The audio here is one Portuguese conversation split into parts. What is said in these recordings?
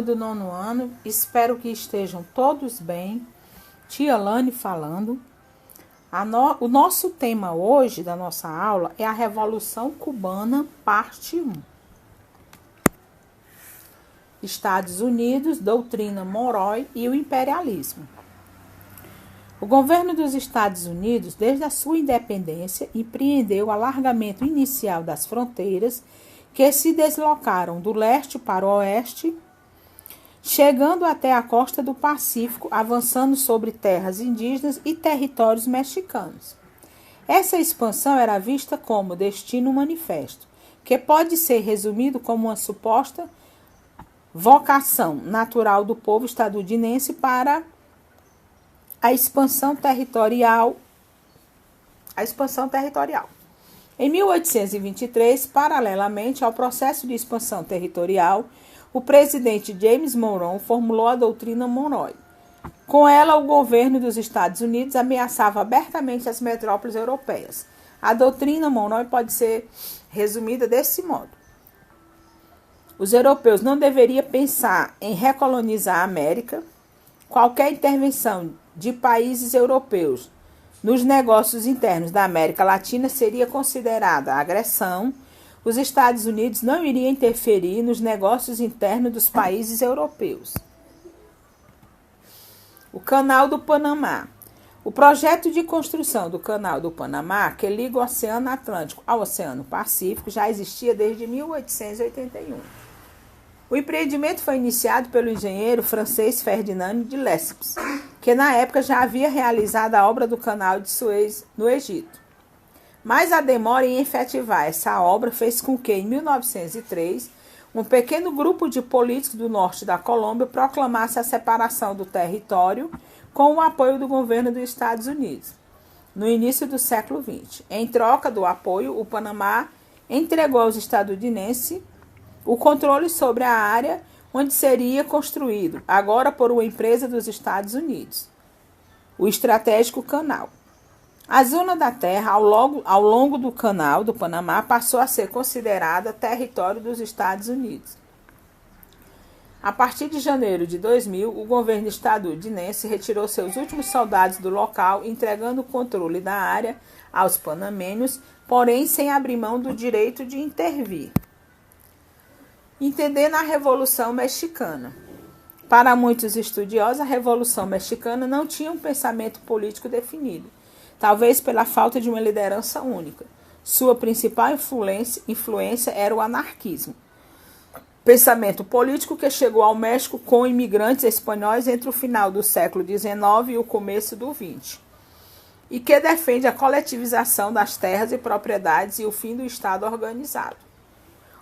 Do nono ano, espero que estejam todos bem. Tia Lani falando. O nosso tema hoje da nossa aula é a Revolução Cubana, parte 1. Estados Unidos, doutrina Monroe e o imperialismo. O governo dos Estados Unidos, desde a sua independência, empreendeu o alargamento inicial das fronteiras que se deslocaram do leste para o oeste, chegando até a costa do Pacífico, avançando sobre terras indígenas e territórios mexicanos. Essa expansão era vista como destino manifesto, que pode ser resumido como uma suposta vocação natural do povo estadunidense para a expansão territorial. Em 1823, paralelamente ao processo de expansão territorial, o presidente James Monroe formulou a doutrina Monroe. Com ela, o governo dos Estados Unidos ameaçava abertamente as metrópoles europeias. A doutrina Monroe pode ser resumida desse modo: os europeus não deveriam pensar em recolonizar a América. Qualquer intervenção de países europeus nos negócios internos da América Latina seria considerada agressão. Os Estados Unidos não iriam interferir nos negócios internos dos países europeus. O Canal do Panamá. O projeto de construção do Canal do Panamá, que liga o Oceano Atlântico ao Oceano Pacífico, já existia desde 1881. O empreendimento foi iniciado pelo engenheiro francês Ferdinand de Lesseps, que na época já havia realizado a obra do Canal de Suez no Egito. Mas a demora em efetivar essa obra fez com que, em 1903, um pequeno grupo de políticos do norte da Colômbia proclamasse a separação do território com o apoio do governo dos Estados Unidos, no início do século XX. Em troca do apoio, o Panamá entregou aos estadunidenses o controle sobre a área onde seria construído, agora por uma empresa dos Estados Unidos, o estratégico canal. A zona da terra ao longo do Canal do Panamá passou a ser considerada território dos Estados Unidos. A partir de janeiro de 2000, o governo estadunidense retirou seus últimos soldados do local, entregando o controle da área aos panamenhos, porém sem abrir mão do direito de intervir. Entendendo a Revolução Mexicana. Para muitos estudiosos, a Revolução Mexicana não tinha um pensamento político definido, talvez pela falta de uma liderança única. Sua principal influência era o anarquismo, pensamento político que chegou ao México com imigrantes espanhóis entre o final do século XIX e o começo do XX, e que defende a coletivização das terras e propriedades e o fim do Estado organizado.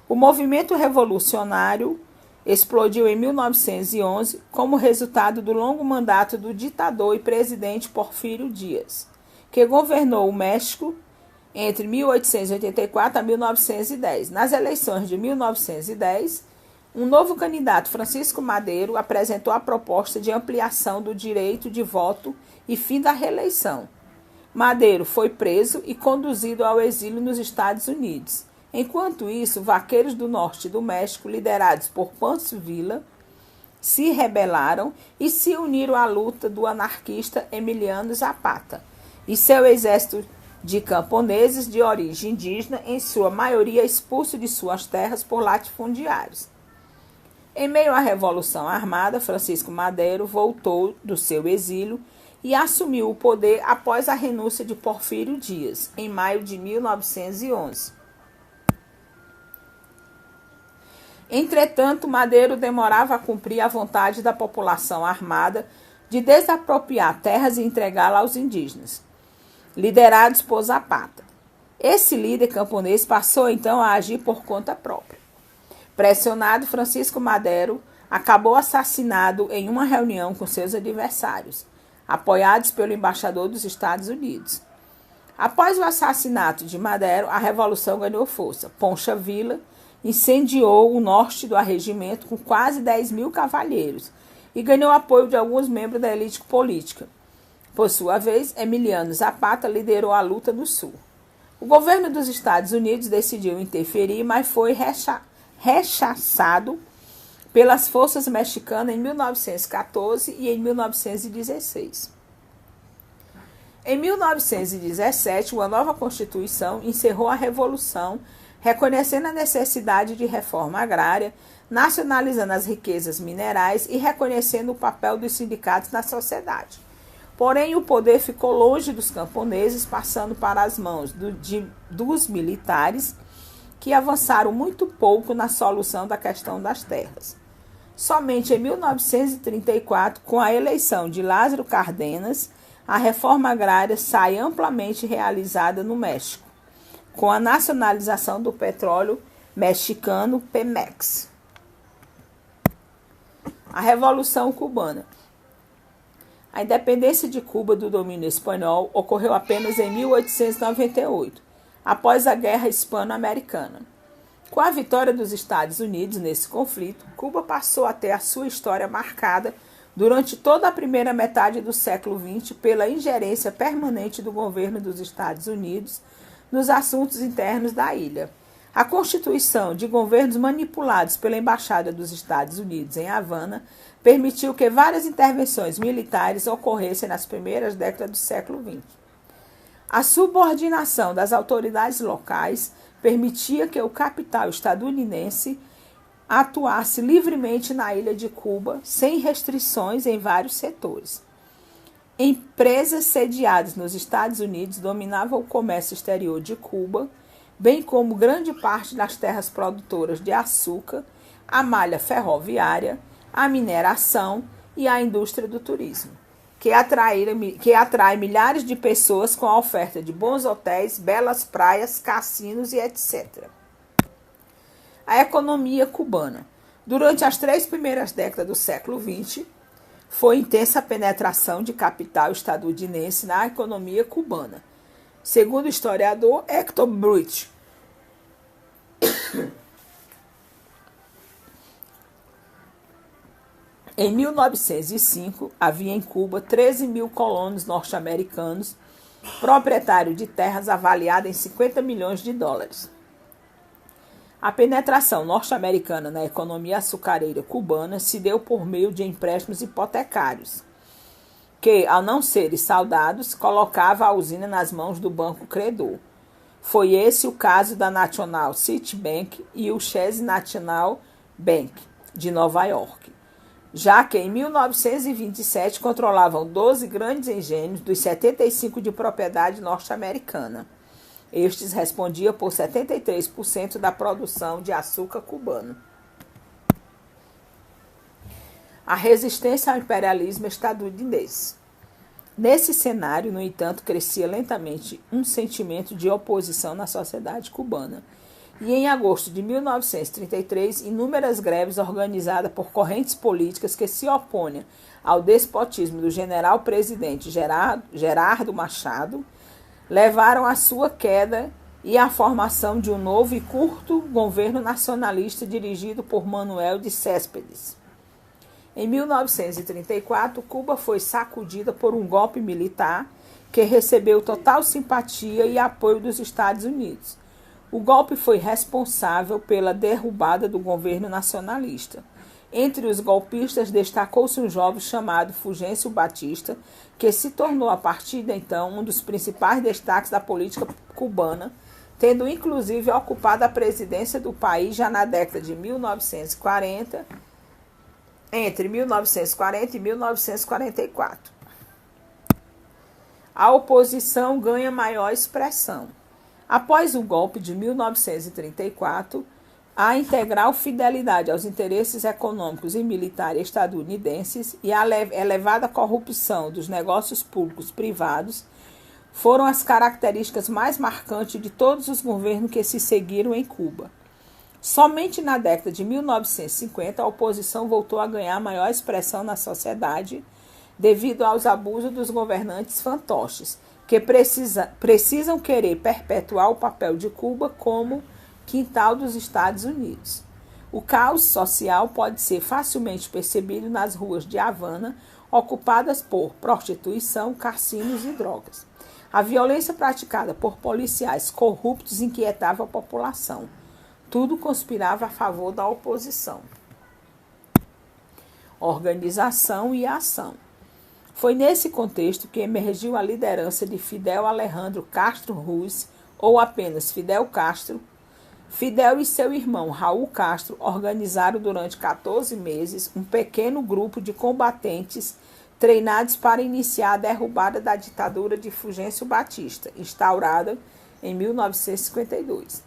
O movimento revolucionário explodiu em 1911 como resultado do longo mandato do ditador e presidente Porfírio Díaz, que governou o México entre 1884 a 1910. Nas eleições de 1910, um novo candidato, Francisco Madero, apresentou a proposta de ampliação do direito de voto e fim da reeleição. Madero foi preso e conduzido ao exílio nos Estados Unidos. Enquanto isso, vaqueiros do norte do México, liderados por Pancho Villa, se rebelaram e se uniram à luta do anarquista Emiliano Zapata e seu exército de camponeses de origem indígena, em sua maioria expulsos de suas terras por latifundiários. Em meio à Revolução Armada, Francisco Madero voltou do seu exílio e assumiu o poder após a renúncia de Porfírio Díaz, em maio de 1911. Entretanto, Madero demorava a cumprir a vontade da população armada de desapropriar terras e entregá-las aos indígenas, liderados por Zapata. Esse líder camponês passou então a agir por conta própria. Pressionado, Francisco Madero acabou assassinado em uma reunião com seus adversários, apoiados pelo embaixador dos Estados Unidos. Após o assassinato de Madero, a revolução ganhou força. Pancho Villa incendiou o norte do regimento com quase 10 mil cavalheiros e ganhou apoio de alguns membros da elite política. Por sua vez, Emiliano Zapata liderou a luta no sul. O governo dos Estados Unidos decidiu interferir, mas foi rechaçado pelas forças mexicanas em 1914 e em 1916. Em 1917, uma nova Constituição encerrou a Revolução, reconhecendo a necessidade de reforma agrária, nacionalizando as riquezas minerais e reconhecendo o papel dos sindicatos na sociedade. Porém, o poder ficou longe dos camponeses, passando para as mãos dos militares, que avançaram muito pouco na solução da questão das terras. Somente em 1934, com a eleição de Lázaro Cárdenas, a reforma agrária sai amplamente realizada no México, com a nacionalização do petróleo mexicano Pemex. A Revolução Cubana. A independência de Cuba do domínio espanhol ocorreu apenas em 1898, após a Guerra Hispano-Americana. Com a vitória dos Estados Unidos nesse conflito, Cuba passou a ter a sua história marcada durante toda a primeira metade do século XX pela ingerência permanente do governo dos Estados Unidos nos assuntos internos da ilha. A constituição de governos manipulados pela Embaixada dos Estados Unidos em Havana permitiu que várias intervenções militares ocorressem nas primeiras décadas do século XX. A subordinação das autoridades locais permitia que o capital estadunidense atuasse livremente na ilha de Cuba, sem restrições em vários setores. Empresas sediadas nos Estados Unidos dominavam o comércio exterior de Cuba, bem como grande parte das terras produtoras de açúcar, a malha ferroviária, a mineração e a indústria do turismo, que atrai milhares de pessoas com a oferta de bons hotéis, belas praias, cassinos e etc. A economia cubana. Durante as 3 primeiras décadas do século XX, foi intensa a penetração de capital estadunidense na economia cubana. Segundo o historiador Hector Bruch, em 1905, havia em Cuba 13 mil colonos norte-americanos, proprietários de terras avaliadas em 50 milhões de dólares. A penetração norte-americana na economia açucareira cubana se deu por meio de empréstimos hipotecários, que, ao não serem saldados, colocava a usina nas mãos do banco credor. Foi esse o caso da National City Bank e o Chase National Bank, de Nova York, já que em 1927 controlavam 12 grandes engenhos dos 75 de propriedade norte-americana. Estes respondiam por 73% da produção de açúcar cubano. A resistência ao imperialismo estadunidense. Nesse cenário, no entanto, crescia lentamente um sentimento de oposição na sociedade cubana. E em agosto de 1933, inúmeras greves organizadas por correntes políticas que se opõem ao despotismo do general-presidente Gerardo Machado levaram à sua queda e à formação de um novo e curto governo nacionalista dirigido por Manuel de Céspedes. Em 1934, Cuba foi sacudida por um golpe militar que recebeu total simpatia e apoio dos Estados Unidos. O golpe foi responsável pela derrubada do governo nacionalista. Entre os golpistas destacou-se um jovem chamado Fulgêncio Batista, que se tornou a partir de então um dos principais destaques da política cubana, tendo inclusive ocupado a presidência do país já na década de 1940, entre 1940 e 1944. A oposição ganha maior expressão. Após o golpe de 1934, a integral fidelidade aos interesses econômicos e militares estadunidenses e a elevada corrupção dos negócios públicos privados foram as características mais marcantes de todos os governos que se seguiram em Cuba. Somente na década de 1950, a oposição voltou a ganhar maior expressão na sociedade devido aos abusos dos governantes fantoches, que precisam querer perpetuar o papel de Cuba como quintal dos Estados Unidos. O caos social pode ser facilmente percebido nas ruas de Havana, ocupadas por prostituição, cassinos e drogas. A violência praticada por policiais corruptos inquietava a população. Tudo conspirava a favor da oposição. organização e ação. Foi nesse contexto que emergiu a liderança de Fidel Alejandro Castro Ruz, ou apenas Fidel Castro. Fidel e seu irmão Raul Castro organizaram durante 14 meses um pequeno grupo de combatentes treinados para iniciar a derrubada da ditadura de Fulgêncio Batista, instaurada em 1952.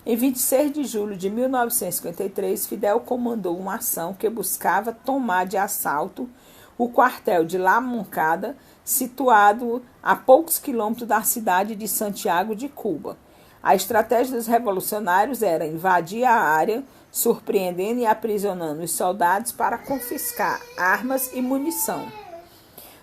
Em 26 de julho de 1953, Fidel comandou uma ação que buscava tomar de assalto o quartel de La Moncada, situado a poucos quilômetros da cidade de Santiago de Cuba. A estratégia dos revolucionários era invadir a área, surpreendendo e aprisionando os soldados para confiscar armas e munição.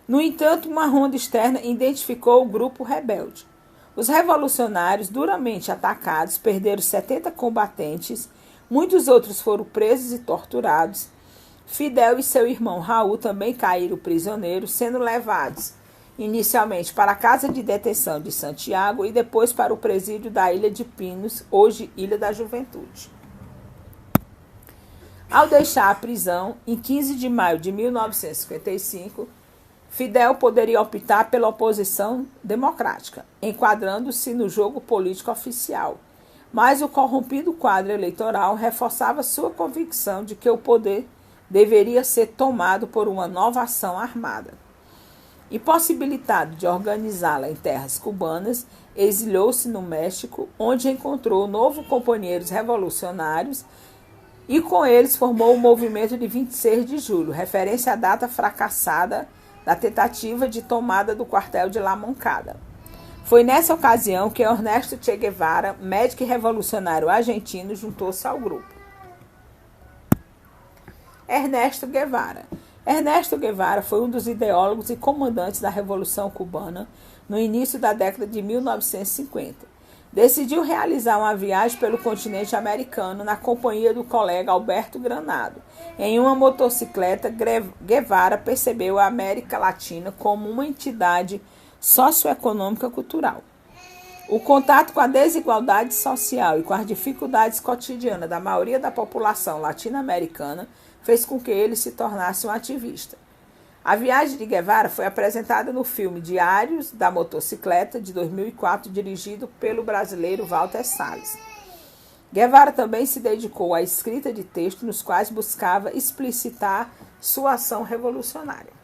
No entanto, uma ronda externa identificou o grupo rebelde. Os revolucionários, duramente atacados, perderam 70 combatentes, muitos outros foram presos e torturados. Fidel e seu irmão Raul também caíram prisioneiros, sendo levados inicialmente para a casa de detenção de Santiago e depois para o presídio da Ilha de Pinos, hoje Ilha da Juventude. Ao deixar a prisão, em 15 de maio de 1955, Fidel poderia optar pela oposição democrática, enquadrando-se no jogo político oficial, mas o corrompido quadro eleitoral reforçava sua convicção de que o poder deveria ser tomado por uma nova ação armada. Impossibilitado de organizá-la em terras cubanas, exilou-se no México, onde encontrou novos companheiros revolucionários e com eles formou o movimento de 26 de julho, referência à data fracassada da tentativa de tomada do quartel de La Moncada. Foi nessa ocasião que Ernesto Che Guevara, médico e revolucionário argentino, juntou-se ao grupo. Ernesto Guevara foi um dos ideólogos e comandantes da Revolução Cubana no início da década de 1950. Decidiu realizar uma viagem pelo continente americano na companhia do colega Alberto Granado. Em uma motocicleta, Guevara percebeu a América Latina como uma entidade socioeconômica cultural. O contato com a desigualdade social e com as dificuldades cotidianas da maioria da população latino-americana fez com que ele se tornasse um ativista. A viagem de Guevara foi apresentada no filme Diários da Motocicleta, de 2004, dirigido pelo brasileiro Walter Salles. Guevara também se dedicou à escrita de textos nos quais buscava explicitar sua ação revolucionária.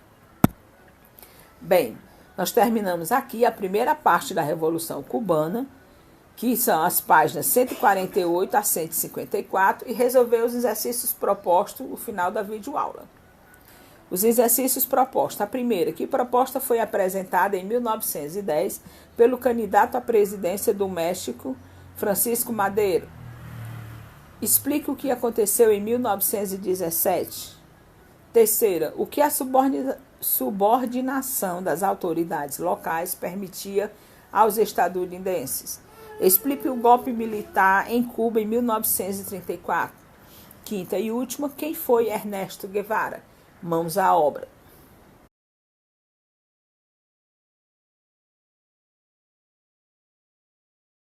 Bem, nós terminamos aqui a primeira parte da Revolução Cubana, que são as páginas 148 a 154, e resolver os exercícios propostos no final da videoaula. Os exercícios propostos. A primeira, que proposta foi apresentada em 1910 pelo candidato à presidência do México, Francisco Madero. Explique o que aconteceu em 1917. Terceira, o que a subordinação das autoridades locais permitia aos estadunidenses. Explique o golpe militar em Cuba em 1934. Quinta e última, quem foi Ernesto Guevara? Mãos à obra.